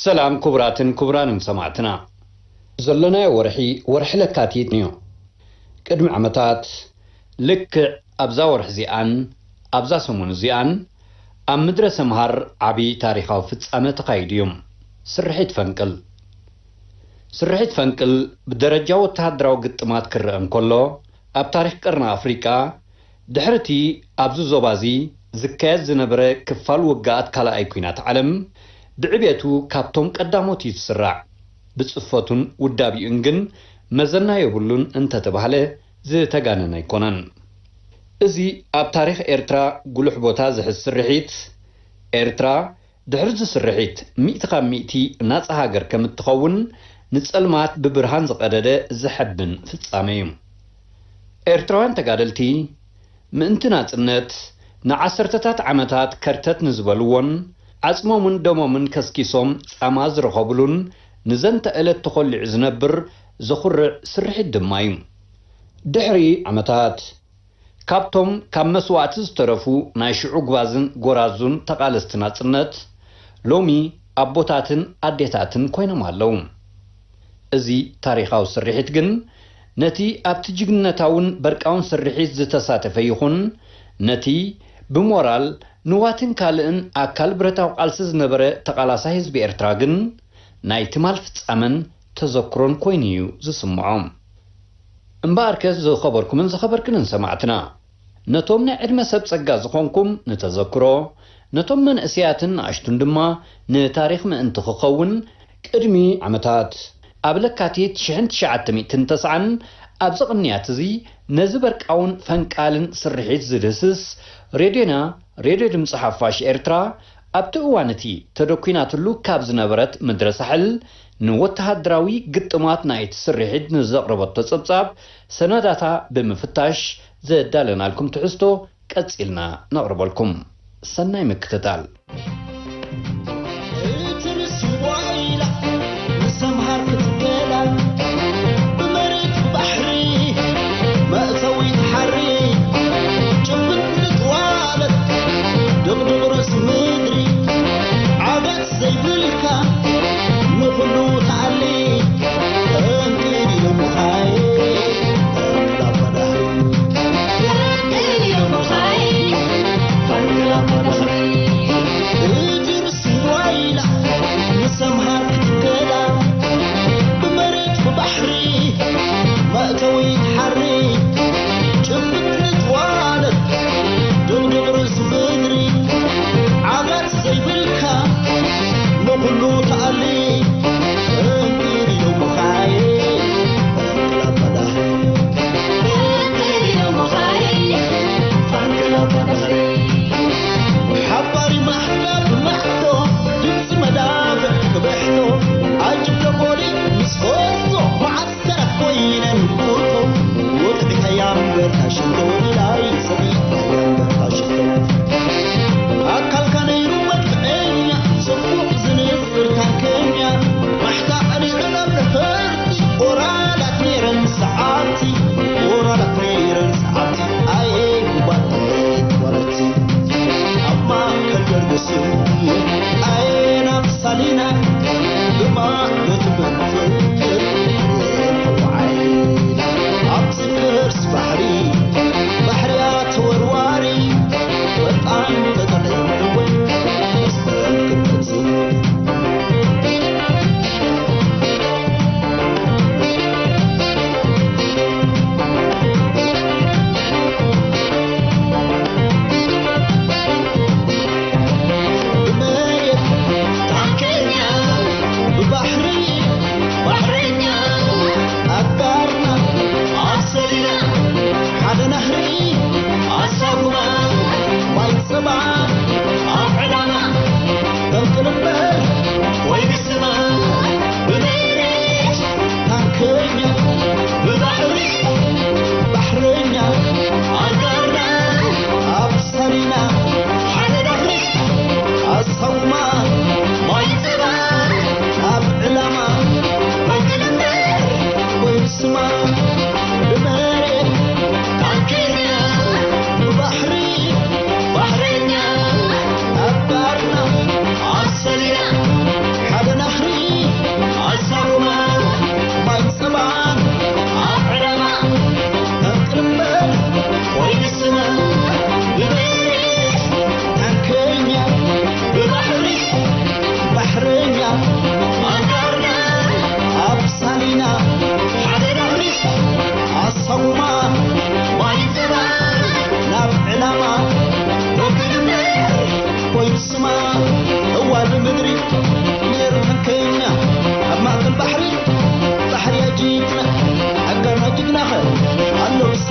سلام كبراتن كبران سمعتنا زلنا ورحي لكاتيت نيو قدم عمتات لك أبزا ورح زيان أبزا سمون زيان أم مدرسة مهار عبي تاريخاو فتسامة تقايديوم سرحيت فنكل بدرجة وتهدراو قطمات كرقن كله أب تاريخ قرن أفريقيا دحرتي أبزو زوبازي زكاز زنبرة كفال وقات كالا أيكوينات علم بعبيتو كابتوم قداموتي تسرع بصفاتون ودابي انجن مزنا يبولون انت تبهله زي تغاننا يكونن ازي اب تاريخ ارترا قلوح بوتا زح السرحيت ارترا دحرز السرحيت مئتقا مئتي ناس هاجر كمتخون نتسألمات ببرهان زقادة زحبن في الصاميم ارتراوان تقادلتي مئنتنات النت نعسرتتات عمتات كرتت نزبلون عصمومن دمومن كسكيسوم أماز رخبلون نزنت ألت تخلع زنبر زخر سرح الدمايم دحري عمتات كابتوم كم مسواتز ترفو نايشعو قوازن قرازون تقالستنا تنت لومي أبوتاتن أديتاتن كوين مالوم ازي تاريخاو سرحيت جن نتي أبتجيجنتاون بركاون سرحيت زتساتفيخون نتي بمورال نواتن كالن أكال برتاو قالسز نبرة تقالاسا حزب إرتراغن نايتمال فتسامن تذكرون كوينيو زسمعهم امباركز زو خبركن سمعتنا نتومنا عدم سبسقا زخونكم نتذكرو نتوم من اسياتن عشتون دما نتاريخ ما انتخخون كدمي عمتات أبلكاتيت شحنت شعاتمي تنتسعن أبزقنيات زي نزبرك أون فنكالن سرحيت زدسس ريدينا ريديو دمس حفاش إرترا أبتقوانتي تدوكينات اللو كابز نبرت مدرسة حل نوتها دراوي قطمات نايت سرحيت نزقربت تصبصاب سنداتا بمفتاش زدالنا لكم تحستو كتسئلنا نقرب لكم سناي مكتتال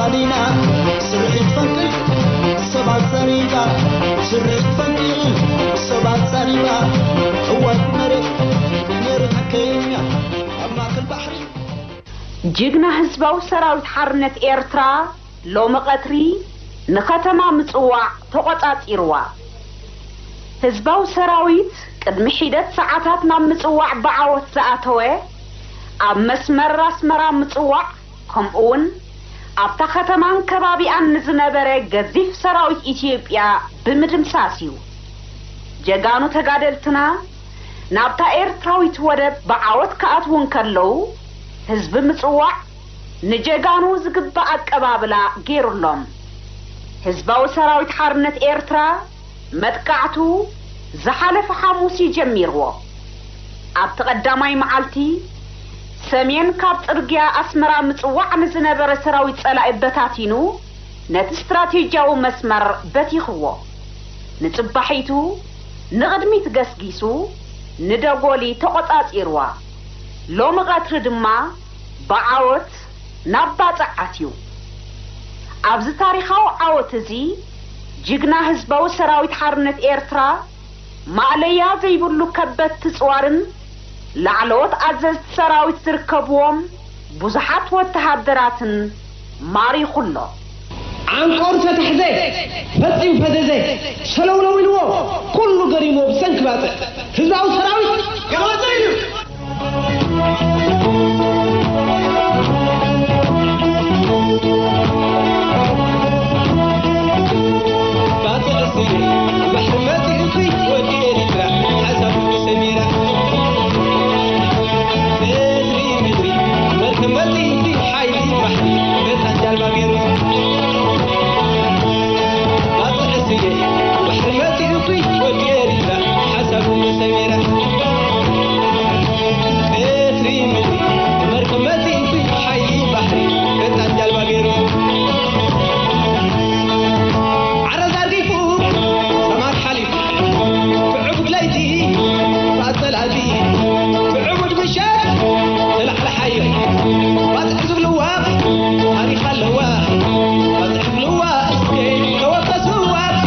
تقالينا سرعت فنكل سبع سريبا سرعت فنكل سبع سريبا هو مرت حكيميا أما في البحر جيجنا حزباو سراويت حرنت إيرترا لو مقتري نختما مصواع تقطاطيروا حزباو سراويت قدم حيدت ساعاتنا مصواع بعوت زاتوه اب مسمر راس مرا مصواع كمون ابتا ختمان كبابيان نزنبره غزيف سراويت ኢትዮጵያ بمدمساسيو جگانو ተጋደልትና ናብታ ኤርትራዊት ወደብ بعوت كاتون كلو حزب مصواع ንጀጋኑ ዝግባ አቀባብላ ጌሩሎም حزباو سراويت حرنت إيرترا مدقعتو زحالف حاموسي جميرو اب تقداماي معالتي سمين كاب صرغيا اسمرا مصواع نزنبره سراويت صلاء بتاتينو نت استراتيجياو مسمر بتيخو نصبحيتو نقدميت غسغيسو ندغولي تقطاطيروا لو مغاتر دما بعوت ناباصعاتيو ابز تاريخاو عوتزي جigna ህዝባው ሰራዊት حرنت ኤርትራ ማለያ ዘይብሉ ከበት ጽዋርን ላዕሎት አዘዝ ሰራዊት ዝርከብዎም ብዙሓት ወተሃደራትን ማሪኹሎ عنقور فتح زي فتح فدزي سلولو الو كل قريمو بسنك باطع هزاو سراوي يا وزير باطع السيري محمد يطي وديري ترى حسب سميرة بدري بدري مركمد يطي حايلي بحري بتنجل بابيرو وحرمتي يطي وديري لا حسب مسميرة بيتري مدري مركمتي يطي حي بحري بتنجل بابيرو عرض أرديفو سمات حليف بعبد ليتي فأصل عدي بعبد مشاك تلح لحيري واتحزب لواق تاريخ اللواق واتحزب لواق اسكي توقس لواق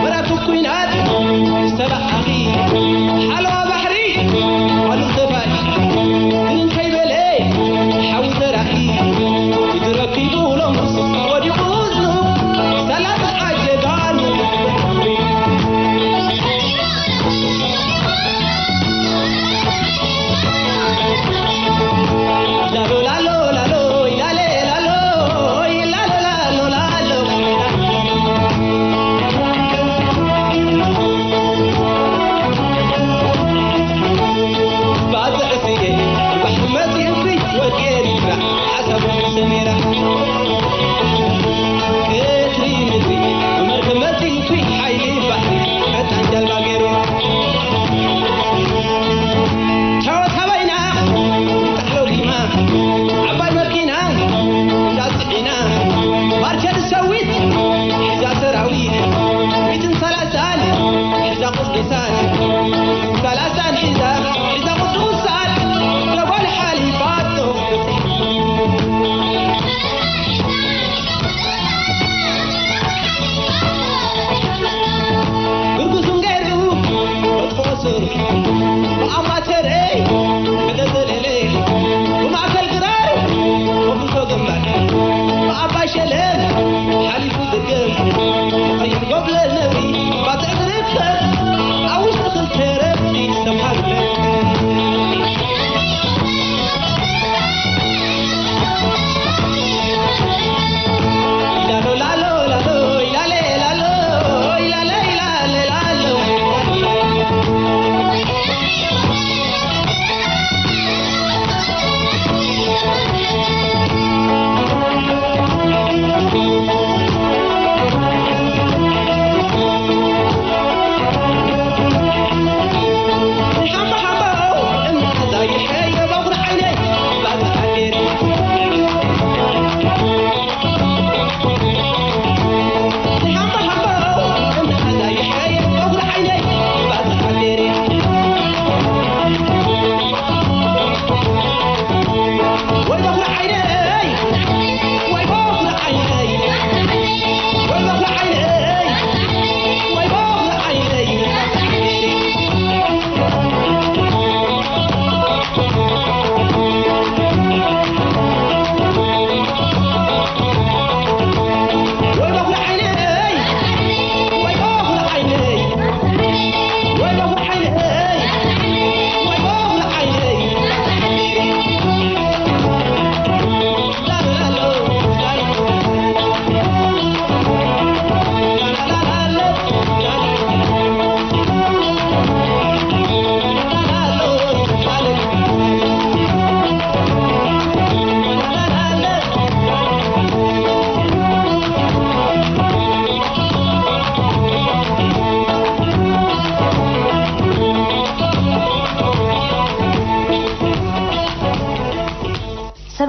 مراتو كوينات سبع أخي حلوة بحري والخفاش من كيبلي حوز رأي يتركبوا لمص وديقوزنوا ثلاث عجبان لالو لالو لالو لالي لالو لالو لالو لالو محمد يطي وديري حسب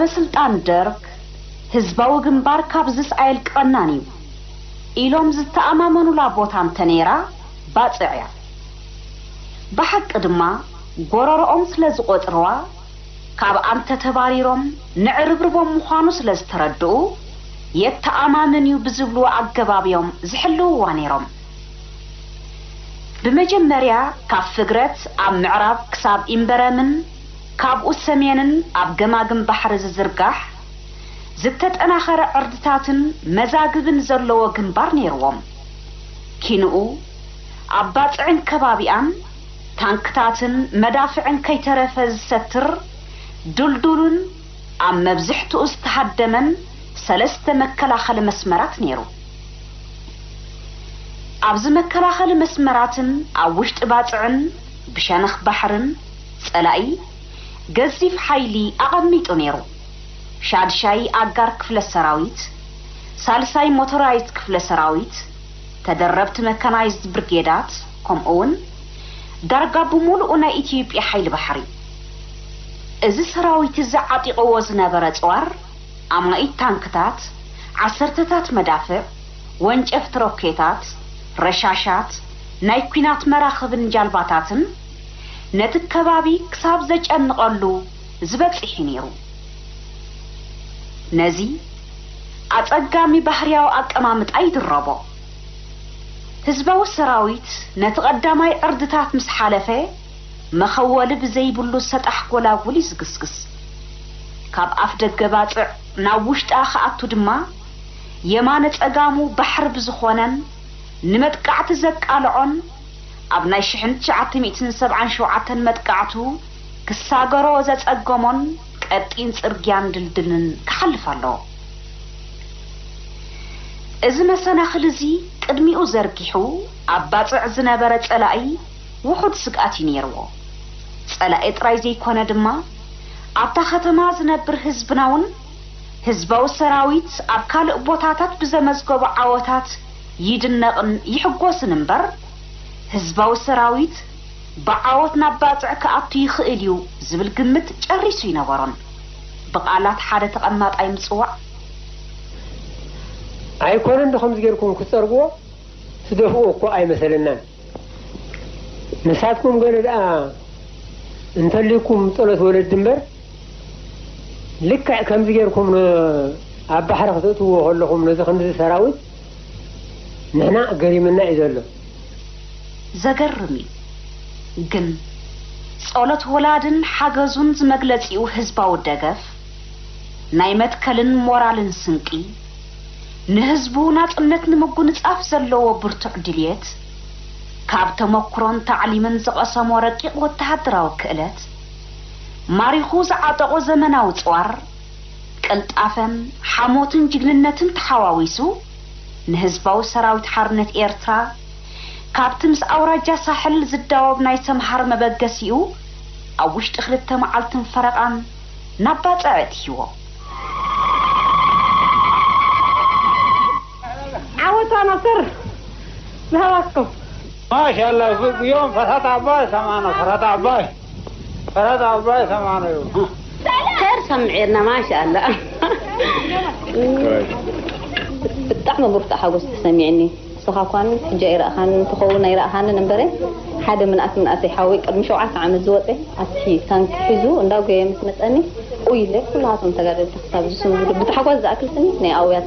ባለስልጣን ደርግ ህዝባዊ ግንባር ካብዝስ አይል ቀናኒው ኢሎም ዝተኣማመኑላ ቦታ እንተነራ ባጽዕያ በሐቅ ድማ ጎረሮኦም ስለዝቆጥርዋ ካብ አንተ ተባሪሮም ንዕርብርቦም ምዃኑ ስለዝተረድኡ የተኣማመኒዩ ብዝብሉ አገባቢዮም ዝሕልውዋ ነይሮም በመጀመሪያ ካብ ፍግረት ኣብ ምዕራብ ክሳብ ኢምበረምን ካብኡ ሰሜንን ኣብ ገማግም ባሕሪ ዝዝርጋሕ ዝተጠናኸረ ዕርድታትን መዛግብን ዘለዎ ግንባር ነይርዎም ኪንኡ ኣብ ባጽዕን ከባቢኣን ታንክታትን መዳፍዕን ከይተረፈ ዝሰትር ዱልዱልን ኣብ መብዝሕትኡ ዝተሃደመን ሰለስተ መከላኸሊ መስመራት ነይሩ ኣብዚ መከላኸሊ መስመራትን ኣብ ውሽጢ ባጽዕን ብሸነኽ ባሕርን ጸላኢ ገዚፍ ሓይሊ ኣቐሚጡ ነይሩ ሻድሻይ ኣጋር ክፍለ ሰራዊት ሳልሳይ ሞተራይዝድ ክፍለ ሰራዊት ተደረብቲ መካናይዝድ ብርጌዳት ከምኡውን ዳርጋ ብሙሉኡ ናይ ኢትዮጵያ ሓይሊ ባሕሪ እዚ ሰራዊት ዝዓጢቕዎ ዝነበረ ጽዋር ኣማኢት ታንክታት ዓሰርተታት መዳፍዕ ወንጨፍቲ ሮኬታት ረሻሻት ናይ ኩናት መራኽብን ጃልባታትን ነቲ ከባቢ ክሳብ ዘጨንቐሉ ዝበጽሕ ነይሩ ነዚ ኣጸጋሚ ባህርያዊ ኣቀማምጣ ይድረቦ ህዝባዊ ሰራዊት ነቲ ቀዳማይ ዕርድታት ምስ ሓለፈ መኸወሊ ብዘይብሉ ሰጣሕ ጎላጉል ይዝግስግስ ካብ ኣፍ ደገ ባጽዕ ናብ ውሽጣ ኸኣቱ ድማ የማነ ጸጋሙ ባሕሪ ብዝኾነን ንመጥቃዕቲ ዘቃልዖን ኣብ ናይ 1977 መጥቃዕቱ ክሳገሮ ዘጸገሞን ቀጢን ጽርግያን ድልድልን ክሓልፍ ኣለዎ እዚ መሰናኽል እዚ ቅድሚኡ ዘርጊሑ ኣብ ባጽዕ ዝነበረ ጸላኢ ውሑድ ስግኣት ነይርዎ ጸላኢ ጥራይ ዘይኮነ ድማ ኣብታ ከተማ ዝነብር ህዝብናውን ህዝባዊ ሰራዊት ኣብ ካልእ ቦታታት ብዘመዝገቡ ዓወታት ይድነቕን ይሕጎስን እምበር ህዝባዊ ሰራዊት ብዓወት ናብ ባጽዕ ከኣቱ ይኽእል እዩ ዝብል ግምት ጨሪሱ ይነበሮን ብቓላት ሓደ ተቐማጣይ ምጽዋዕ ኣይኮነን ድኹም ዝገርኩም ክጸርግዎ ትደፍኡ እኮ ኣይመሰለናን ንሳትኩም ገለ ደኣ እንተልይኩም ጸሎት ወለድ እምበር ልክዕ ከምዚ ገርኩም ኣብ ባሕሪ ክትእትዎ ከለኹም ነዚ ከምዚ ሰራዊት ንሕና ገሪምና እዩ ዘሎ ዘገርም ግን ጸሎት ወላድን ሓገዙን ዝመግለጺኡ ህዝባዊ ደገፍ ናይ መትከልን ሞራልን ስንቂ ንህዝቡ ናጽነት ንምጉንጻፍ ዘለዎ ብርቱዕ ድልየት ካብ ተመክሮን ታዕሊምን ዝቐሰሞ ረቂቕ ወተሃደራዊ ክእለት ማሪኹ ዝዓጠቑ ዘመናዊ ጽዋር ቅልጣፈን ሓሞትን ጅግንነትን ተሓዋዊሱ ንህዝባዊ ሰራዊት ሓርነት ኤርትራ ካብቲ ምስ ኣውራጃ ሳሕል ዝዳወብ ናይ ተምሃር መበገሲኡ ኣብ ውሽጢ 2 መዓልትን ፈረቓን ናብ ባጽዕ ኣእትይዎ عاوت نصر ذهبكم ما شاء الله يوم فرحت عباي سمعنا فرحت عباي سمعنا يوم خير سمعنا ما شاء الله بتعمل مرتاحة بس تسمعني صخاكان جايرة خان تخونا يرا خان نمبره حدا من أتي حاوي قد شوعة عم زوته أتي كان كفزو نداو جاي مسأني ويلك كلها تنتقل تحسب جسم بتحقق ذاكر سني نأويات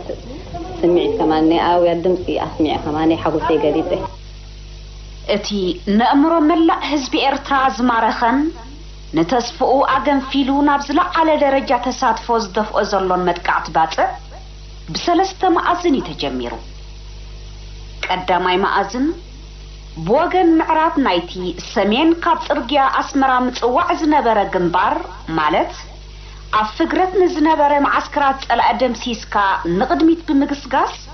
سمعت كمان نأويات دمسي أسمع كمان حقوسي قريبه أتي نأمر ملأ حزب إرترا زمارخن نتسفؤ أغنفيلو نابزلا على درجة تساتفو زدفؤ زرلون مدقعت باطع بسلسة مأزن يتجميرو قداماي مأزن بوغن معراب نايتي سمين كاب ترقيا أسمرا متوع زنبرا جنبار مالت أفقرت نزنبرا معسكرات الأدم سيسكا نقدميت بمقسقاس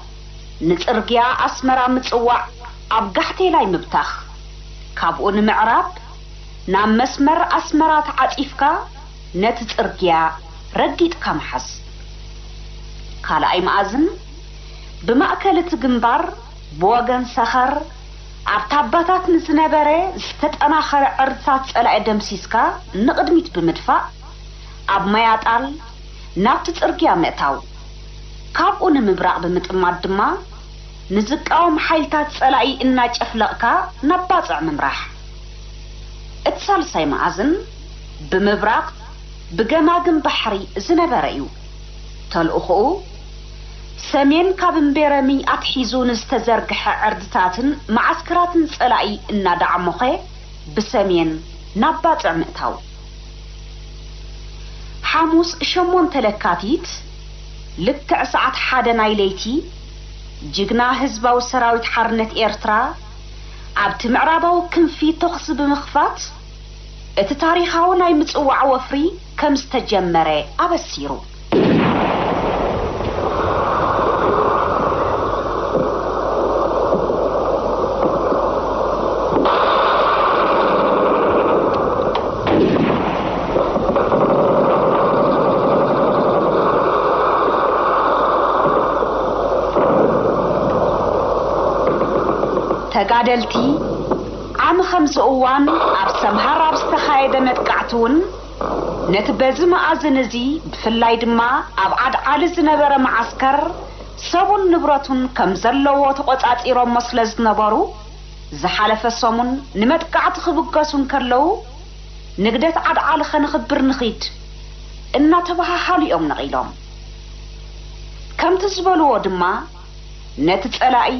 نترقيا أسمرا متوع أبقحتي لاي مبتاخ كابون معراب نام مسمر أسمرات عطيفكا نتترقيا رديت كامحس كالاي مأزن بمأكلة جنبار بوغن سخر عبتاباتات نزنبري ናብቲ ጽርግያ መእታው ካብኡ ንምብራቕ ብምጥማት ድማ ንዝቃወም ሓይልታት ጸላኢ እናጨፍለቕካ ናብ ባጽዕ ምምራሕ እቲ ሳልሳይ መዓዝን ብምብራቕ ብገማግም ባሕሪ ዝነበረ እዩ ተልእኹኡ ሰሜን ካብ እምቤረሚ ኣትሒዙ ንዝተዘርግሐ ዕርድታትን ማዓስከራትን ጸላኢ እናዳዓመኸ ብሰሜን ናብ ባጽዕ ምእታው ሓሙስ 8 ለካቲት ልክዕ ሰዓት 1 ናይ ለይቲ ጅግና ህዝባዊ ሰራዊት ሓርነት ኤርትራ ኣብቲ ምዕራባዊ ክንፊ ተኽሲ ብምኽፋት እቲ ታሪኻዊ ናይ ምጽዋዕ ወፍሪ ከም ዝተጀመረ ኣበሲሩ ተጋደልቲ ዓም ኸምዚ እዋን ኣብ ሰምሃር ኣብ ዝተኻየደ መጥቃዕቱን ነቲ በዚ መኣዝን እዚ ብፍላይ ድማ ኣብ ዓድዓሊ ዝነበረ ማዓስከር ሰቡን ንብረቱን ከም ዘለዎ ተቆጻጺሮም ስለ ዝነበሩ ዝሓለፈ ሰሙን ንመጥቃዕቲ ክብገሱን ከለዉ ንግደት ዓድዓሊ ኸንኽብር ንኺድ እናተባሃሃሉ እዮም ነቒሎም ከምቲ ዝበልዎ ድማ ነቲ ጸላኢ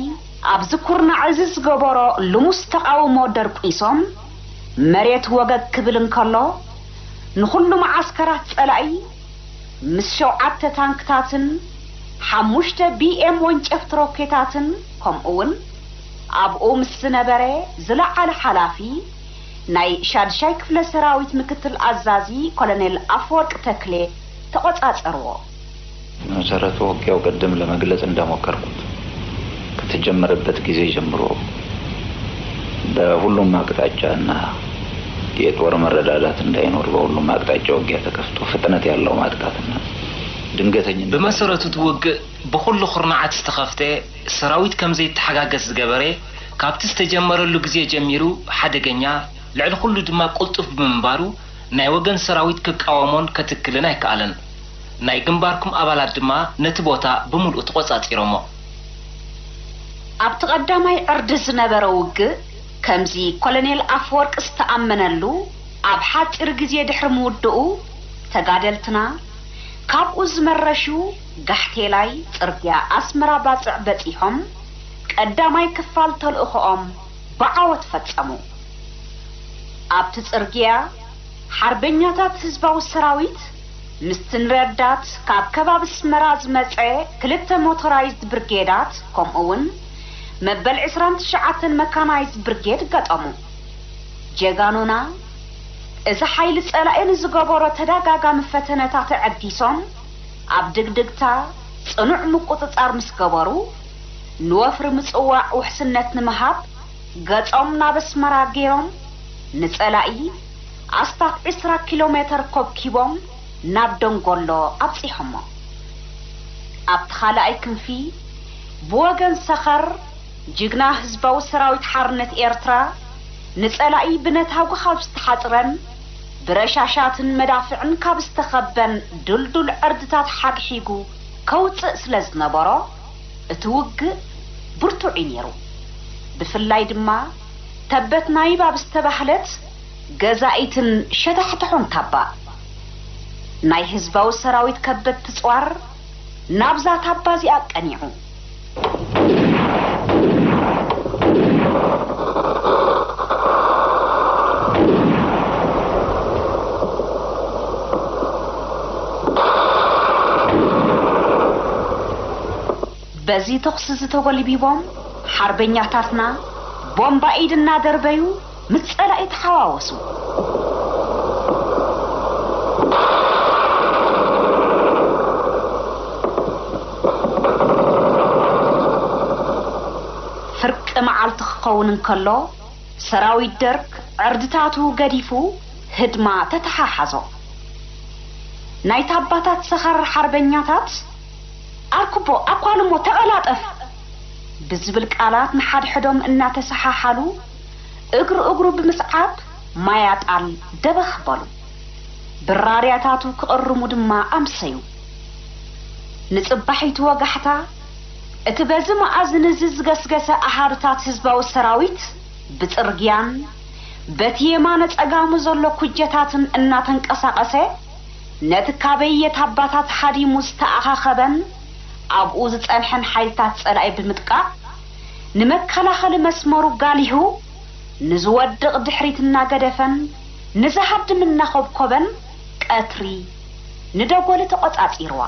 ኣብ ዝኩርና ዕዚ ዝገበሮ ልሙስ ተቃውሞ ደርቂሶም መሬት ወገግ ክብል እንከሎ ንኹሉ ማዓስከራት ጸላኢ ምስ 7 ታንክታትን 5 BM ወንጨፍቲ ሮኬታትን ከምኡውን ኣብኡ ምስ ዝነበረ ዝለዓለ ሓላፊ ናይ ሻድሻይ ክፍለ ሰራዊት ምክትል ኣዛዚ ኮሎኔል ኣፈወርቅ ተክሌ ተቆጻጸርዎ መሰረቱ ወጊያው ቀደም ለመግለጽ እንደሞከርኩት ከተጀመረበት ጊዜ ጀምሮ በሁሉም አቅጣጫና የጦር መረዳዳት እንዳይኖር በሁሉም አቅጣጫ ወጊያ ተከፍቶ ፍጥነት ያለው ማጥቃትና ድንገተኝነት በመሰረቱ ተወግ በሁሉ ኹርናዓት ተከፍተ ሰራዊት ከምዘይ ተሐጋገስ ዝገበረ ካብቲ ተጀመረሉ ጊዜ ጀሚሩ ሓደገኛ ልዕል ሁሉ ድማ ቁልጡፍ ብምንባሩ ናይ ወገን ሰራዊት ክቃወሞን ከትክልና ይካኣለን ናይ ግንባርኩም አባላት ድማ ነቲ ቦታ ብሙሉእ ተቆጻጺሮሞ ኣብቲ ቀዳማይ ዕርዲ ዝነበረ ውግእ ከምዚ ኮሎኔል ኣፈወርቅ ዝተኣመነሉ ኣብ ሓፂር ግዜ ድሕሪ ምውድኡ ተጋደልትና ካብኡ ዝመረሹ ጋሕቴላይ ጽርግያ ኣስመራ ባጽዕ በጺሖም ቀዳማይ ክፋል ተልእኽኦም ብዓወት ፈጸሙ ኣብቲ ጽርግያ ሓርበኛታት ህዝባዊ ሰራዊት ምስትንረዳት ካብ ከባቢ ኣስመራ ዝመጸ 2 ሞተራይዝድ ብርጌዳት ከምኡውን መበል 29 መካናይዝድ ብርጌድ ገጠሙ ጀጋኑና እዚ ሓይሊ ጸላኢን ዝገበሮ ተደጋጋሚ ፈተነታት ዕጊሶም ኣብ ድግድግታ ጽኑዕ ምቁጽጻር ምስ ገበሩ ንወፍሪ ምጽዋዕ ውሕስነት ንምሃብ ገጾም ናብ ኣስመራ ገይሮም ንጸላኢ ኣስታት 20 ኪሎሜትር ኮብኪቦም ናብ ደንጎሎ ኣብጺሖሞ ኣብቲ ካልኣይ ክንፊ ብወገን ሰኸር ጅግና ህዝባዊ ሰራዊት ሓርነት ኤርትራ ንጸላኢ ብነታዊ ካብ ዝተሓጽረን ብረሻሻትን መዳፍዕን ካብ ዝተኸበን ድልዱል ዕርድታት ሓግሒጉ ከውፅእ ስለ ዝነበሮ እቲ ውግእ ብርቱዕ ነይሩ ብፍላይ ድማ ተበት ናይባ ብዝተባህለት ገዛኢትን ሸታሕትሑን ታባ ናይ ህዝባዊ ሰራዊት ከበት ትጽዋር ናብዛ ታባ እዚኣ ቀኒዑ በዚ ተኽሲ ዝተጎልቢቦም ሓርበኛታትና ቦምባ ኢድና ደርበዩ ምጸላኢ ተሓዋወሱ ፍርቂ መዓልቲ ክኸውን እንከሎ ሰራዊት ደርግ ዕርድታቱ ገዲፉ ህድማ ተተሓሓዞ ናይ ታባታት ሰኸር ሓርበኛታት ኣርክቦ ኣኳልሞ ተቐላጠፍ ብዝብል ቃላት ንሓድሕዶም እናተሰሓሓሉ እግሩ ብምስዓብ ማያጣል ደበኽ በሉ ብራርያታቱ ክቕርሙ ድማ ኣምሰዩ ንጽባሒቱ ወጋሕታ እቲ በዚ መዓዝን ዝዝገስገሰ ኣሃርታት ህዝባዊ ሰራዊት ብጽርግያን በቲ የማነ ጸጋሙ ዘሎ ኩጀታትን እናተንቀሳቐሰ ነቲ ካበየት ኣባታት ሓዲሙ ዝተኣኻኸበን ኣብኡ ዝጸንሐን ሓይልታት ጸላኢ ብምጥቃዕ ንመከላኸሊ መስመሩ ጋሊሁ ንዝወድቕ ድሕሪት እናገደፈን ንዝሃድም እናኸብኮበን ቀትሪ ንደጎሊ ተቖጻጺርዋ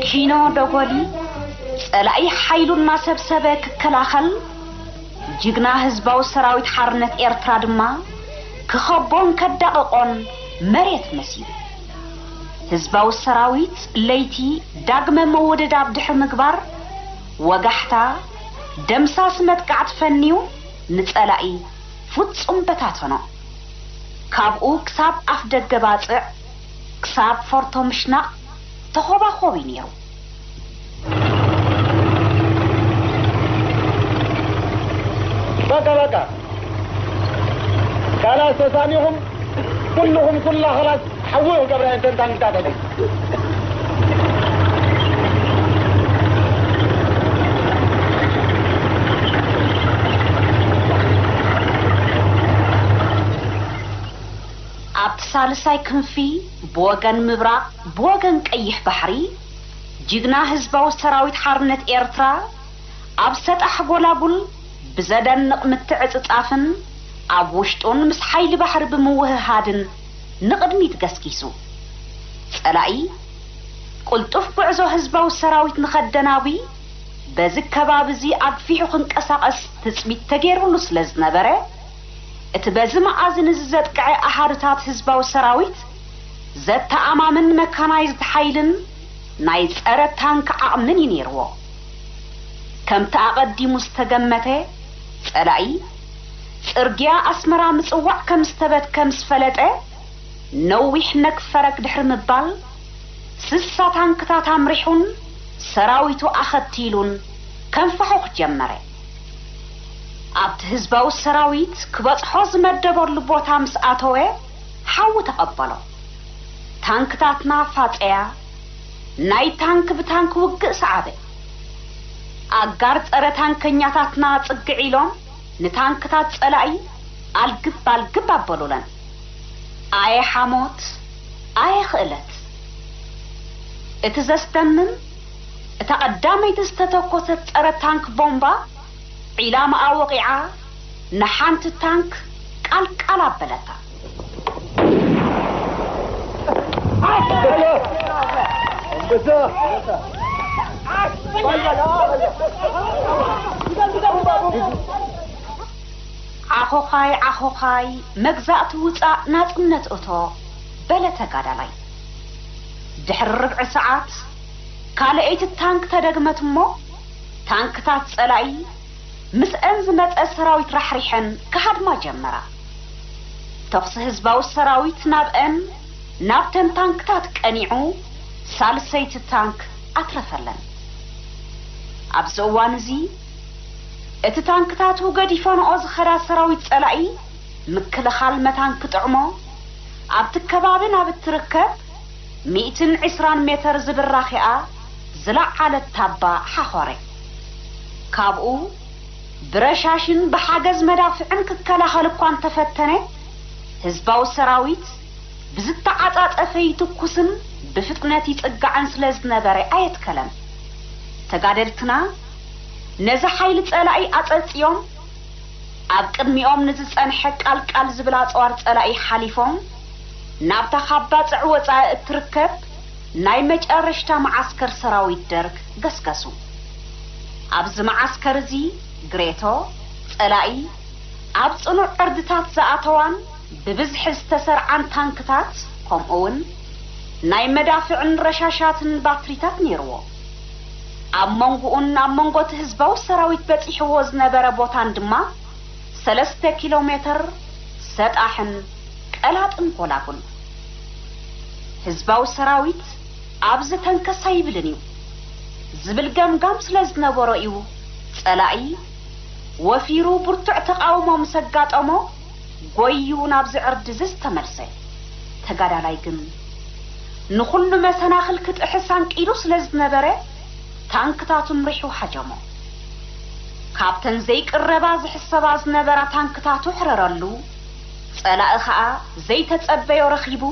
ኪኖ ደጎሊ ጸላኢ ሓይሉና ሰብሰበ ክከላኸል ጅግና ህዝባዊ ሰራዊት ሓርነት ኤርትራ ድማ ክኸቦን ከዳቕቆን መሬት መሲሉ ህዝባዊ ሰራዊት ለይቲ ዳግመ መወደዳብ ድሕሪ ምግባር ወጋሕታ ደምሳስ መጥቃዕት ፈኒው ንጸላኢ ፍጹም በታተኖ ካብኡ ክሳብ ኣፍ ደገ ባጽዕ ክሳብ ፎርቶ ምሽናቕ ተኸባኸቢ ነይሩ بقى خلاص ثانيهم كلهم كلها خلاص حولوا قبل أن تنتهي كتابهم ሳልሳይ ክንፊ ብወገን ምብራቅ ብወገን ቀይሕ ባሕሪ ጅግና ህዝባዊ ሰራዊት ሓርነት ኤርትራ ኣብ ሰጣሕ ጎላጉል ብዘደንቕ ምትዕጽጻፍን ኣብ ውሽጡን ምስ ሓይሊ ባሕሪ ብምውህሃድን ንቕድሚት ገስኪሱ ጸላኢ ቁልጡፍ ጉዕዞ ህዝባዊ ሰራዊት ንኸደናዊ በዚ ከባቢዚ ኣግፊሑ ክንቀሳቐስ ትጽቢት ተገይሩሉ ስለ ዝነበረ እቲ በዚ መዓዝን ዝዘጥቅዐ ኣሃርታት ህዝባዊ ሰራዊት ዘተኣማምን መካናይዝድ ሓይልን ናይ ጸረ ታንክ ዓቕምን ይነይርዎ ከምቲ ኣቐዲሙ ዝተገመተ ጸላኢ ጽርግያ ኣስመራ ምጽዋዕ ከም ዝተበትከ ምስ ፈለጠ ነዊሕ ነክፈረክ ድሕሪ ምባል ስሳ ታንክታት ኣምሪሑን ሰራዊቱ ኣኸቲሉን ከንፈሑኽ ጀመረ ኣብቲ ህዝባዊ ሰራዊት ክበጽሖ ዝመደበሉ ቦታ ምስ ኣተወ ሓዊ ተቐበሎ ታንክታትና ፋጸያ ናይ ታንክ ብታንክ ውግእ ሰዓበ ኣጋር ጸረ ታንከኛታትና ጽግዕ ኢሎም ንታንክታት ጸላኢ ኣልግብ ኣበሉለን ኣየ ሓሞት ኣየ ክእለት እቲ ዘስደምም እታ ቀዳመይቲ ዝተተኮሰት ጸረ ታንክ ቦምባ ዒላማ ኣወቂዓ ንሓንቲ ታንክ ቃልቃል ኣበለታ ዓኾኻይ መግዛእቲ ውፃእ ናጽነት እቶ በለ ተጋዳላይ ድሕሪ ርብዒ ሰዓት ካልአይቲ ታንክ ተደግመት እሞ ታንክታት ጸላኢ ምስአን ዝመፀ ሰራዊት ራሕሪሐን ክሃድማ ጀመራ ተኽሲ ህዝባዊ ሰራዊት ናብአን ናብተን ታንክታት ቀኒዑ ሳልሰይቲ ታንክ ኣትረፈለን ኣብዚ እዋን እዚ እቲ ታንክታቱ ገዲፈንኦ ዝኸዳ ሰራዊት ጸላኢ ምክልኻል መታንክ ጥዕሞ ኣብቲ ከባቢ ናብ እትርከብ 120 ሜትር ዝብራኺኣ ዝለዓለት ታባ ሓኾረ ካብኡ ብረሻሽን ብሓገዝ መዳፍዕን ክከላኸል እኳ እንተፈተነ ህዝባዊ ሰራዊት ብዝተዓጻጸፈ ይትኩስን ብፍጥነት ይጽጋዕን ስለ ዝነበረ ኣየትከለም ተጋደልትና ነዚ ሓይሊ ጸላኢ ኣጸጽዮም ኣብ ቅድሚኦም ንዝጸንሐ ቃልቃል ዝብላ ጸዋር ጸላኢ ሓሊፎም ናብታ ኻባጽዕ ወጻኢ እትርከብ ናይ መጨረሽታ መዓስከር ሰራዊት ደርግ ገስገሱ ኣብዚ መዓስከር እዚ ግሬቶ ጸላኢ ኣብ ጽኑዕ ዕርድታት ዝኣተዋን ብብዝሒ ዝተሰርዓን ታንክታት ከምኡውን ናይ መዳፍዕን ረሻሻትን ባትሪታት ነይርዎ ኣብ መንጎኡን ኣብ መንጎቲ ህዝባዊ ሰራዊት በፂሕዎ ዝነበረ ቦታን ድማ 3 ኪሎ ሜትር ሰጣሕን ቀላጥን ቆላቁል ህዝባዊ ሰራዊት ኣብዝ ተንከሳይ ይብልን እዩ ዝብል ገምጋም ስለ ዝነበሮ እዩ ጸላኢ ወፊሩ ብርቱዕ ተቃውሞ ምሰጋጠሞ ጎዩ ናብ ዝዕርድ ዝተመልሰ ተጋዳላይ ግን ንኹሉ መሰናኽል ክትሕስ አንቂሉ ስለ ዝነበረ ታንክታቱም ሪሑ ሓጀሞ ካብተን ዘይቅረባ ዝሕሰባ ዝነበራ ታንክታቱ ሕረረሉ ጸላኢ ከዓ ዘይተጸበዮ ረኺቡ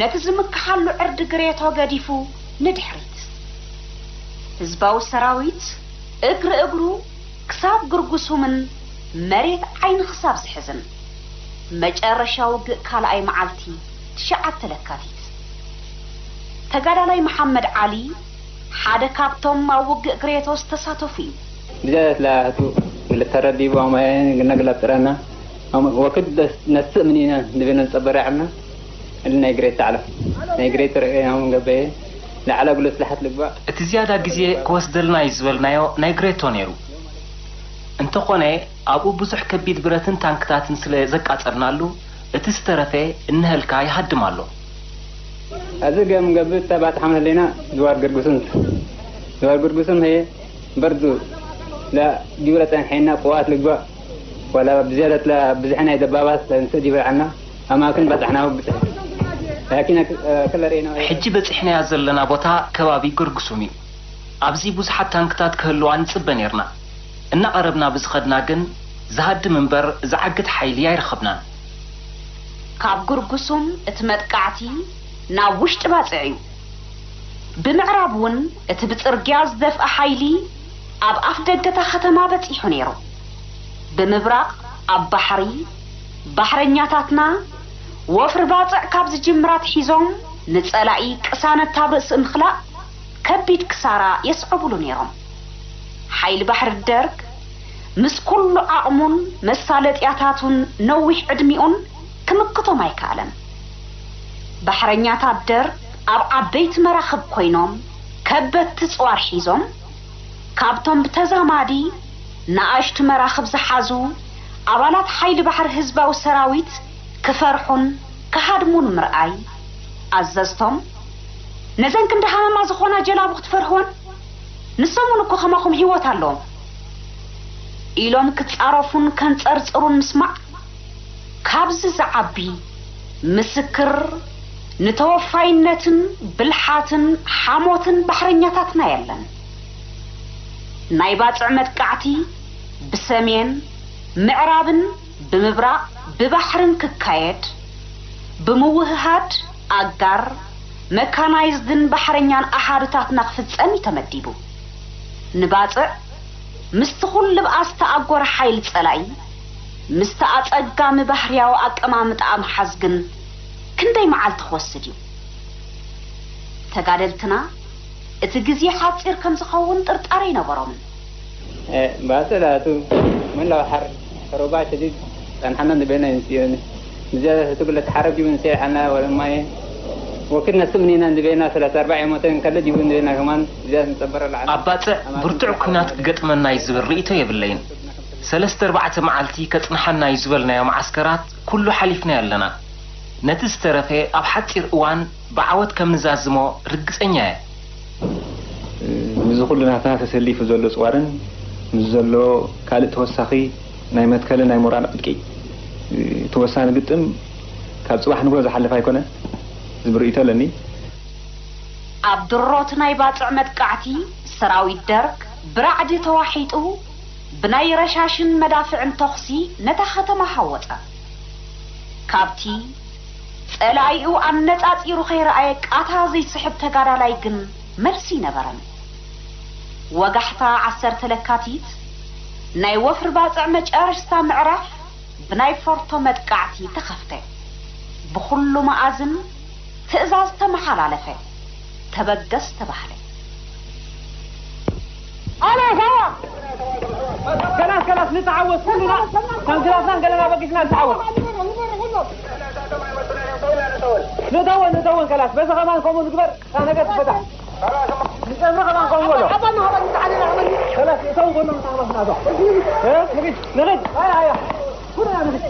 ነቲ ዝምክሓሉ ዕርዲ ግሬቶ ገዲፉ ንድሕሪት ህዝባዊ ሰራዊት እግሩ ክሳብ ግርጉሱምን መሬት ዓይን ክሳብ ዝሕዝን መጨረሻው ግእ ካልኣይ መዓልቲ 9 ለካቲት ተጋዳላይ መሐመድ ዓሊ ሓደ ካብቶም ኣብ ውግእ ግሬቶስ ተሳተፉ እዩ بداية لا للتردي وما نقلب ترانا وكد نسق منينا نبينا نصبر عنا اللي نيجريت تعرف نيجريت رأيهم قبل لا على قول سلاحات لقبا الزيادة جزية كوسدلنا يزولنايو نيجريتو نيرو انت قوني ابو بزح كبيد براتن تانكتاتن سلا زقاصرنالو اتسترفه انها الكاي هدمالو هذا قام قبل تبعت حمل لنا دوار قرقسم هي برضو لا جورة حين قوات لقبا ولا بزيادة لا بزحنا دبابات نسدي عنا أماكن بتحنا وبتح لكن كل رينا حجي بتحنا يزلنا بوتا كوابي قرقسومي أبزي بوز حتى انكتات كهلو عن سبنيرنا إن قربنا بزخدنا جن زهد منبر زعقت حيلي يرخبنا كاب قرقسوم اتمتقعتي ناوشت باسعيو بمعرابون اتبترقياز دفع حيلي أب أفدقة ختما بتيحو نيرو بمبراق أب بحرينياتاتنا وفر باطع كابز جمرات حيزوم نتسألعي كسانة تابس انخلاء كبيد كسارة يسعبولو نيرو حيل بحر الدرك مس كل أعمون مسالت ياتاتون نوح عدميون كمكتو ما يكالن بحرينياتات درك أب عبيت مراخب كوينوم كبت تسوار حيزوم كابتم بتزامادي ناقشت مراخب زحازو أولاد حيل بحر هزبا وسراويت كفرحون كهادمون مرأي عززتم نزن كنت حاما ما زخونا جلابو تفرحون نسمونكو خماكم هيوات اللوم إلوم كتعرفون كانت أرزقرون مسمع كابز زعبي مسكر نتوفاينتن بالحاتن حاموتن بحرينياتاتنا يلن نايبات عمد قعتي بسمين معرابن بمبراق ببحرن ككايد بموههات أقار مكانايزدن بحرنيان أحادتات نقفز أمي تمديبو نباتع مستخل لبقاست أقور حيل تسألعي مستقات أقام بحرياو أقامامت أم حزقن كندي معال تخوصديو تقادلتنا اتجزي حاصير كم زخون طرطاري نبرون باسلاتو من لو حر ربع شديد كان حنان بينا نسيون زيادة تقول لك حرب يبون سير حنا ولا ما وكنا سمنينا بينا 3-4 يومين كله يبون بينا كمان زيادة نصبر العالم أبات برتع كنات قطمنا يزبر ريته يبلين 3-4 معالتي كتنحنا يزبلنا يا معسكرات كله حليفنا لنا نتسترفه أب حتير أوان بعوض كم نزازمو رجسنيا مزخول لنا تنافس اللي في زلو صوارن مزلو كالت توسخي ناي متكل ناي مران بدكي توسان قدم كاب صباح نقول زحلف هيكونه زبريته لني عبد الروت ناي باطع مدقعتي سراوي الدرك برعد توحيطو بناي رشاشن مدافع تخسي نتختم حوطه كابتي صلايو انصاصيرو خير ايك اتا زي سحب تغارا لاي جن مرسي نبرن وقحتا 10 لكاتيت ناي وفر باصع مجارشتا معرف بناي فورتو مدقعتي تخفته بكل مآزن تأزاز تمحلالفه تبقس تبحله أنا سوا كلاس نتعوض كلنا كان كلاسنا قالنا بقينا نتعوض ندون كلاس بس كمان قوموا نكبر أنا قد فتح نسمع كمان قوموا له كلاس يسوي قلنا نتعوض نادو نغد هيا كلنا نغد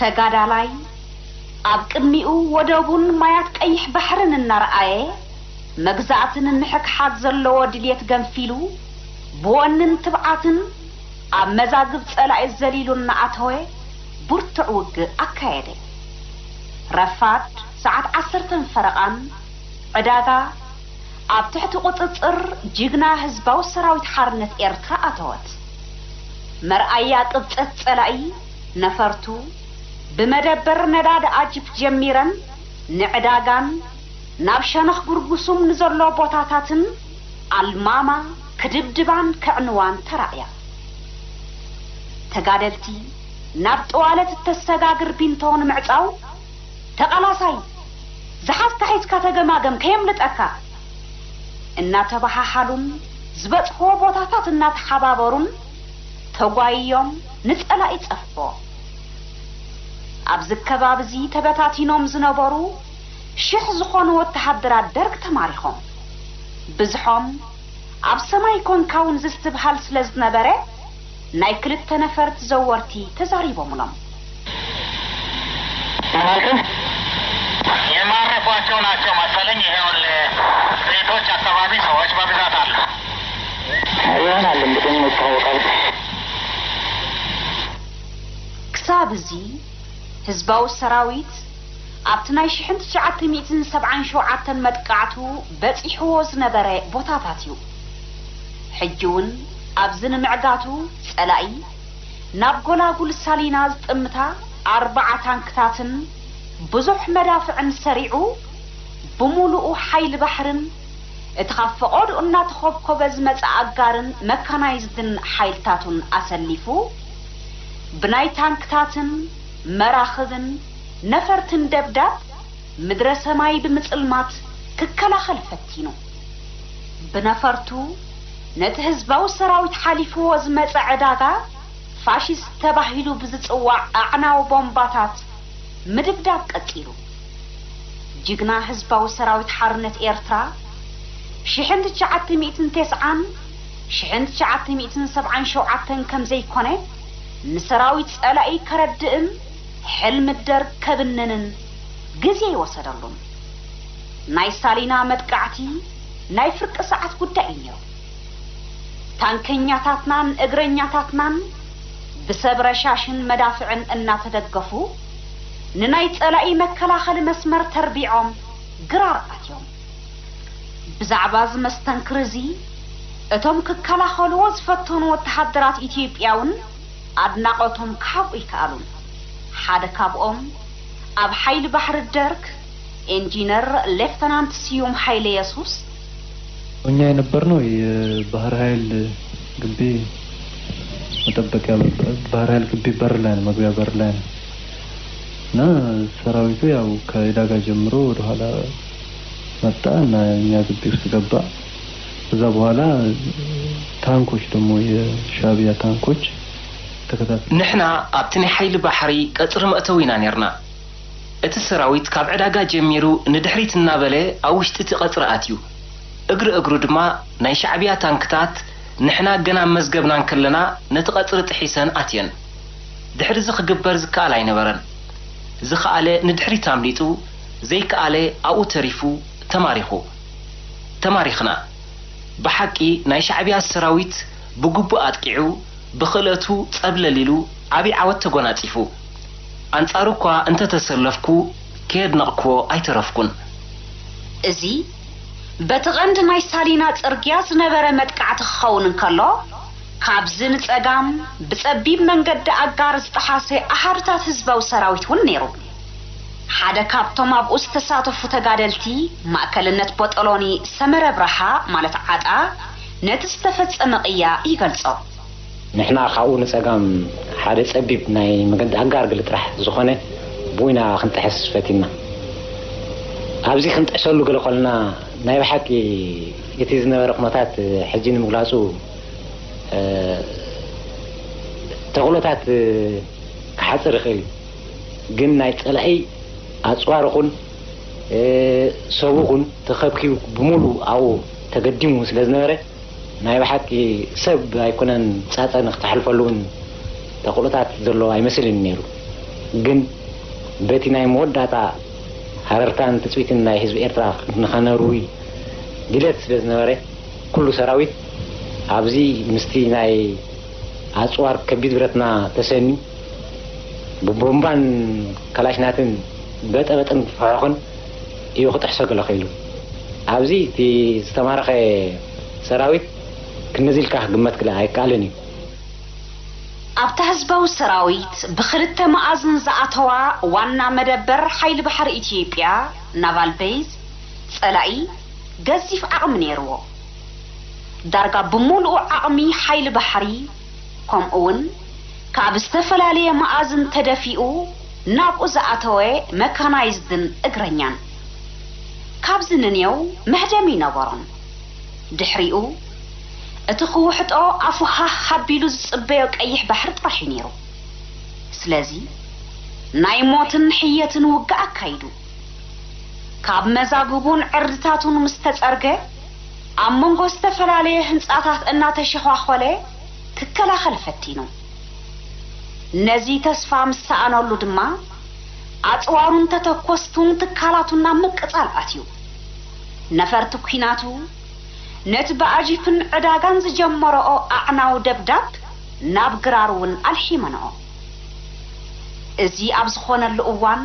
ተጋዳላይ ኣብ ቅድሚኡ ወደቡን ማያት ቀይሕ ባሕርን እናረኣየ መግዛእትን ንሕክሓት ዘለዎ ድልየት ገንፊሉ ብወንን ትብዓትን ኣብ መዛግብ ጸላኢ ዘሊሉ እናኣተወ ብርቱዕ ውግእ ኣካየደ ረፋድ ሰዓት 10 ፈረቓን ዕዳጋ ኣብ ትሕቲ ቁፅፅር ጅግና ህዝባዊ ሰራዊት ሓርነት ኤርትራ ኣተወት መርኣያ ቅብፀት ጸላኢ ነፈርቱ ብመደበር ነዳድ ኣጅብ ጀሚረን ንዕዳጋን ናብ ሸነኽ ጉርጉሱም ንዘሎ ቦታታትን ኣልማማ ክድብድባን ክዕንዋን ተራእያ ተጋደልቲ ናብ ጠዋለት ተሰጋግር ቢንቶን ምዕጻው ተቃላሳይ ዝሓዝካ ሒዝካ ተገማገም ከየምልጠካ እናተባሓሓሉን ዝበጽሖ ቦታታት እናተሓባበሩን ተጓይዮም ንጸላኢ ጸፍቦ ኣብዚ ከባቢ ተበታቲኖም ዝነበሩ ሽሕ ዝኾኑ ወተሃደራት ደርግ ተማሪኾም ብዝሖም ኣብ ሰማይ ኮንካውን ዝስትብሃል ስለ ዝነበረ ናይ ክልተ ነፈርት ዘወርቲ ተዛሪቦምሎም የማረኳቸው ናቸው መሰለኝ። ይኸውልህ ቤቶች አካባቢ ሰዎች በብዛት አሉ ይሆናል እንግዲህ ይታወቃል። ክሳብ እዚ ህዝባዊ ሰራዊት ኣብቲ ናይ 1977 መጥቃዕቱ በፂሕዎ ዝነበረ ቦታታት እዩ ሕጂ እውን ኣብዚ ንምዕጋቱ ጸላኢ ናብ ጎላጉል ሳሊና ዝጥምታ 4 ታንክታትን ብዙሕ መዳፍዕን ሰሪዑ ብሙሉኡ ሓይሊ ባሕርን እቲ ካብ ፈቆድኡ እናተኸብኮበ ዝመፀ ኣጋርን መካናይዝድን ሓይልታቱን ኣሰሊፉ ብናይ ታንክታትን መራኽብን ነፈርትን ደብዳብ ምድረ ሰማይ ብምጽልማት ክከላኸል ፈቲኑ ብነፈርቱ ነቲ ህዝባዊ ሰራዊት ሓሊፍዎ ዝመፀ ዕዳጋ ፋሽስት ተባሂሉ ብዝፅዋዕ ኣዕናዊ ቦምባታት ምድብዳብ ቀፂሉ ጅግና ህዝባዊ ሰራዊት ሓርነት ኤርትራ 1990-1977 ከም ዘይኮነ ንሰራዊት ጸላኢ ከረድእን ሕልም ደርግ ከብንንን ግዜ ይወሰደሉን ናይ ሳሊና መጥቃዕቲ ናይ ፍርቂ ሰዓት ጉዳይ እዩ ታንከኛታትናን እግረኛታትናን ብሰብረሻሽን መዳፍዕን እናተደገፉ ንናይ ጸላኢ መከላኸሊ መስመር ተርቢዖም ግራር ኣትዮም ብዛዕባ ዝመስተንክር እዚ እቶም ክከላኸልዎ ዝፈተኑ ወተሃደራት ኢትዮጵያውን ኣድናቆቶም ክሓቁ ይከኣሉን ሓደ ካብኦም ኣብ ሓይሊ ባሕሪ ደርግ ኢንጂነር ሌፍተናንት ስዩም ኃይለ ኢየሱስ እኛ የነበርነው የባህር ኃይል ግቢ መጠበቂያ ባህር ኃይል ግቢ በር ላይ ነው መግቢያ በር ላይ ነው እና ሰራዊቱ ያው ከዕዳጋ ጀምሮ ወደ ኋላ መጣ እና እኛ ግቢ ውስጥ ገባ ከዛ በኋላ ታንኮች ደግሞ የሻቢያ ታንኮች ተከታተሉ ንሕና ኣብቲ ናይ ሓይሊ ባሕሪ ቀጽሪ መእተዊና ነርና እቲ ሰራዊት ካብ ዕዳጋ ጀሚሩ ንድሕሪት እናበለ ኣብ ውሽጢ እቲ ቀጽሪ ኣትዩ እግሪ ድማ ናይ ሻዕቢያ ታንክታት ንሕና ገና መዝገብናን ከለና ነቲ ቀጽሪ ጥሒሰን ኣትየን ድሕሪ እዚ ክግበር ዝከኣል ኣይነበረን ዝኸኣለ ንድሕሪት ኣምሊጡ ዘይከኣለ ኣብኡ ተሪፉ ተማሪኽና ብሓቂ ናይ ሻዕቢያ ሰራዊት ብግቡእ ኣጥቂዑ ብኽእለቱ ጸብለሊሉ ዓብይ ዓወት ተጎናጺፉ አንጻሩ እኳ እንተተሰለፍኩ ከየድነቕክዎ ኣይተረፍኩን እዚ በትቐንድ ናይ ሳሊና ጽርግያ ዝነበረ መጥቃዕቲ ክኸውን እንከሎ ካብዚ ንጸጋም ብጸቢብ መንገዲ ኣጋር ዝተሓሰ ኣሓርታት ህዝባዊ ሰራዊት እውን ነይሩ ሓደ ካብቶም ኣብኡ ዝተሳተፉ ተጋደልቲ ማእከልነት ቦጠሎኒ ሰመረ ብርሃ ማለት ዓጣ ነቲ ዝተፈጸመ ቅያ ይገልጾ ንሕና ካብኡ ንጸጋም ሓደ ጸቢብ ናይ መንገዲ ኣጋር ግል ጥራሕ ዝኾነ ቡይና ክንጥሕስ ፈቲና ኣብዚ ክንጥሕሰሉ ገለ ኾልና ናይ ብሓቂ እቲ ዝነበረ ኩነታት ሕጂ ንምግላጹ ተኽሎታት ክሓፅር ይኽእል ግን ናይ ጸላኢ ኣጽዋር ኹን ሰቡ ኹን ተኸብኪቡ ብምሉ ኣብኡ ተገዲሙ ስለ ዝነበረ ናይ ብሓቂ ሰብ ኣይኮነን ጻጸ ንኽተሕልፈሉ እውን ተኽሎታት ዘሎ ኣይመስልን ነይሩ ግን በቲ ናይ መወዳታ ሃረርታን ትጽቢትን ናይ ህዝቢ ኤርትራ ንኸነሩይ ድለት ስለዝነበረ ኩሉ ሰራዊት ኣብዚ ምስቲ ናይ ኣጽዋር ከቢድ ብረትና ተሰኒ ብቦምባን ከላሽናትን በጠበጥን ፍሑኽን እዩ ክጥሕሶ ገለ ኸይሉ ኣብዚ እቲ ዝተማረኸ ሰራዊት ክንዚልካ ክግመት ክለ ኣይከኣለን እዩ ኣብታ ህዝባዊ ሰራዊት ብክልተ መኣዝን ዝኣተዋ ዋና መደበር ሓይሊ ባሕሪ ኢትዮጵያ ናቫል ቤዝ ጸላኢ ገዚፍ ዓቕሚ ነይርዎ ዳርጋ ብምሉእ ዓቕሚ ሓይሊ ባሕሪ ከምኡውን ካብ ዝተፈላለየ መኣዝን ተደፊኡ ናብኡ ዝኣተወ መካናይዝድን እግረኛን ካብዚ ንንየው መህደም ይነበሮም ድሕሪኡ እቲ ክውሕጦ ኣፉኻ ሓቢሉ ዝጽበዮ ቀይሕ ባሕሪ ጥራሕ ነይሩ ስለዚ ናይ ሞትን ሕየትን ውግእ ኣካይዱ ካብ መዛግቡን ዕርድታቱን ምስ ተጸርገ ኣብ መንጎ ዝተፈላለየ ህንጻታት እናተሸኻኾለ ክከላኸል ፈቲኑ ነዚ ተስፋ ምስተኣነሉ ድማ ኣጽዋሩን ተተኰስቱን ትካላቱና ምቅጻል ኣትዩ ነፈርቲ ኩናቱ ነቲ ብኣጂፍን ዕዳጋን ዝጀመረኦ ኣዕናው ደብዳብ ናብ ግራር እውን ኣልሒመንኦ እዚ ኣብ ዝኾነሉ እዋን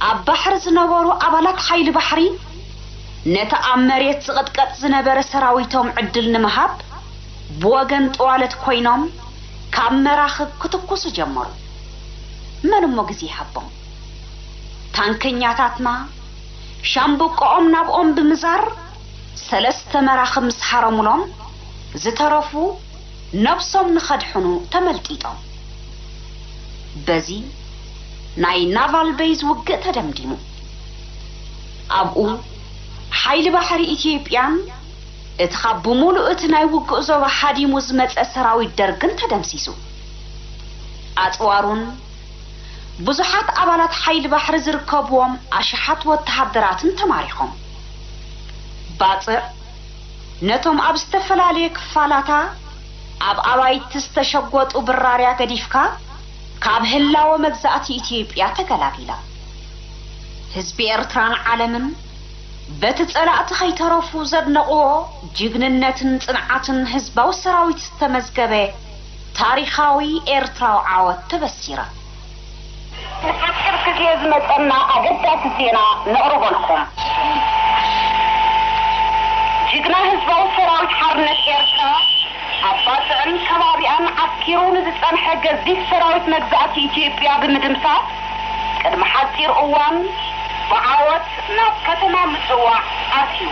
ኣብ ባሕሪ ዝነበሩ ኣባላት ሓይሊ ባሕሪ ነቲ ኣብ መሬት ዝቕጥቀጥ ዝነበረ ሰራዊቶም ዕድል ንምሃብ ብወገን ጠዋለት ኮይኖም ካብ መራኽብ ክትኩሱ ጀመሩ መን እሞ ግዜ ይሃቦም ታንከኛታትና ሻምብቆኦም ናብኦም ብምዛር ሰለስተ መራኽብ ምስ ሓረሙሎም ዝተረፉ ነብሶም ንኸድሕኑ ተመልጢጦም በዚ ናይ ናቫል ቤዝ ውግእ ተደምዲሙ ኣብኡ ሓይሊ ባሕሪ ኢትዮጵያን እቲ ካብ ብምሉእ እቲ ናይ ውግእ ዞባ ሓዲሙ ዝመፀ ሰራዊት ደርግን ተደምሲሱ ኣጽዋሩን ብዙሓት ኣባላት ሓይሊ ባሕሪ ዝርከብዎም ኣሽሓት ወተሃደራትን ተማሪኾም ባጽዕ ነቶም ኣብ ዝተፈላለየ ክፋላታ ኣብ ኣባይቲ ዝተሸጐጡ ብራርያ ገዲፍካ ካብ ህላወ መግዛእቲ ኢትዮጵያ ተገላጊላ ህዝቢ ኤርትራን ዓለምን በቲ ጸላእቲ ኸይተረፉ ዘድነቕዎ ጅግንነትን ጽንዓትን ህዝባዊ ሰራዊት ዝተመዝገበ ታሪኻዊ ኤርትራዊ ዓወት ተበሲራ ንሓፂር ግዜ ዝመፀና ኣገዳሲ ዜና ነቕርበልኩም ጅግና ህዝባዊ ሰራዊት ሓርነት ኤርትራ ኣባፅዕን ከባቢኣን ዓስኪሩ ንዝጸንሐ ገዚፍ ሰራዊት መግዛእቲ ኢትዮጵያ ብምድምሳስ ቅድሚ ሓፂር እዋን بعوض ناس كتما متوع أتيو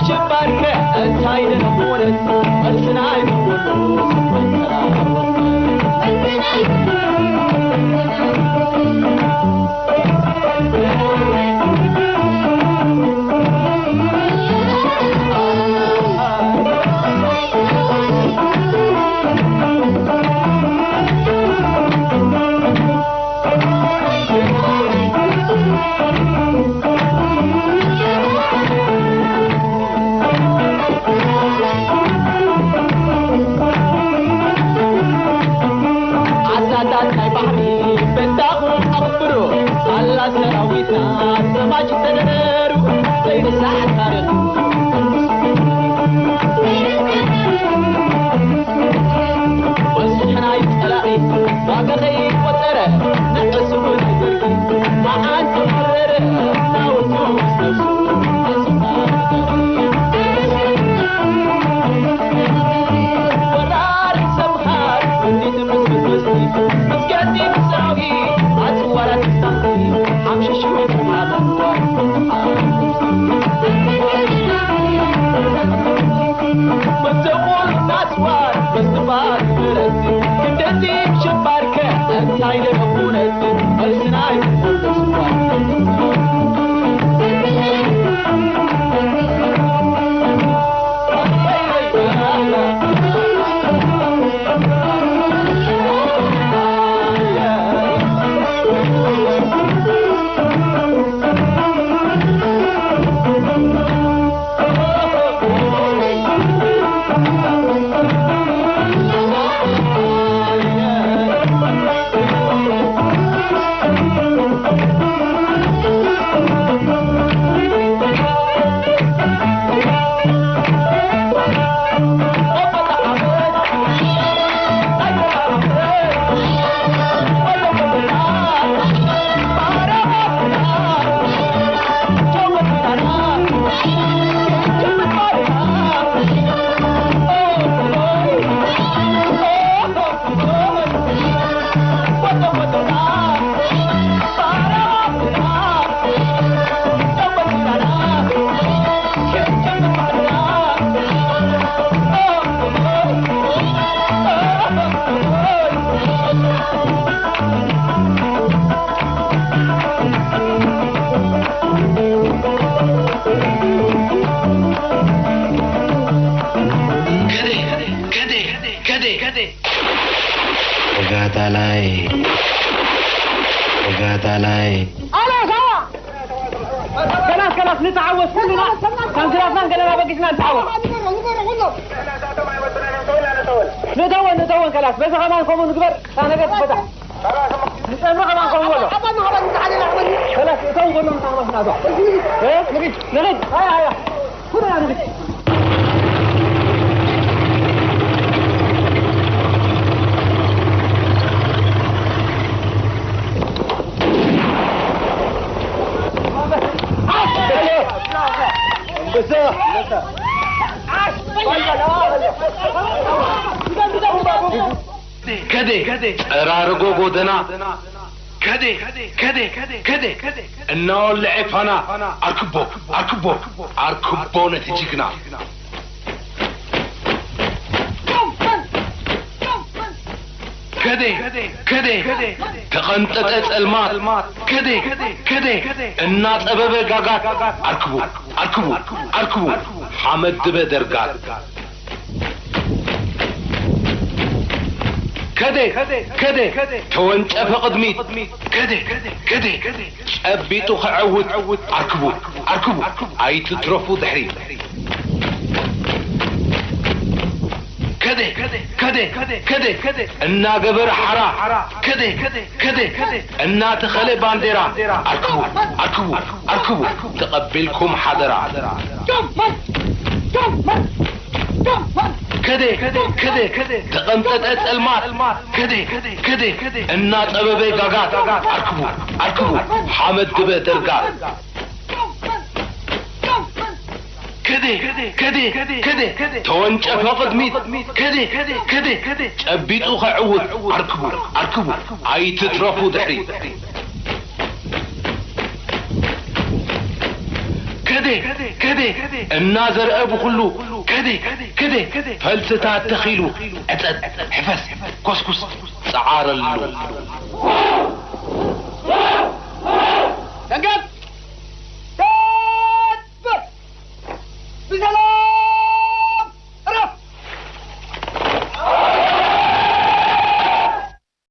شبارك انتاين المولد السناي نتعوض كلنا كان كلافنا كلنا بقينا نتعوض نتون كلاس بس كمان كم نكبر أنا قد فتح نتون كمان كم ولا خلاص نتون كلنا نتعوض نادو نجد هيا كلنا نجد كده رارقو قودنا كده انه اللعب هنا اركبو نتيجيكنا كده تقنطت المات كده الناس ابابه غاغات اركبو حمد بدرغات كده تونጨፈ قدميت كده ጨቢጡ خعوت اركبو ايتترفو دحري كده انا قبر حرا كده انا تخلي بانديرا اركبو تقبلكم حضرا كده تقنطت المات كده انا طببي غاغات اركبو حمد بدرغات كده تونጨፈ قدميت كده ጨቢጡ خعوت اركبو ايتترفو دحري كده الناظر ابو كله كده فلستات تخيلو حفظ كسكس سعار اللو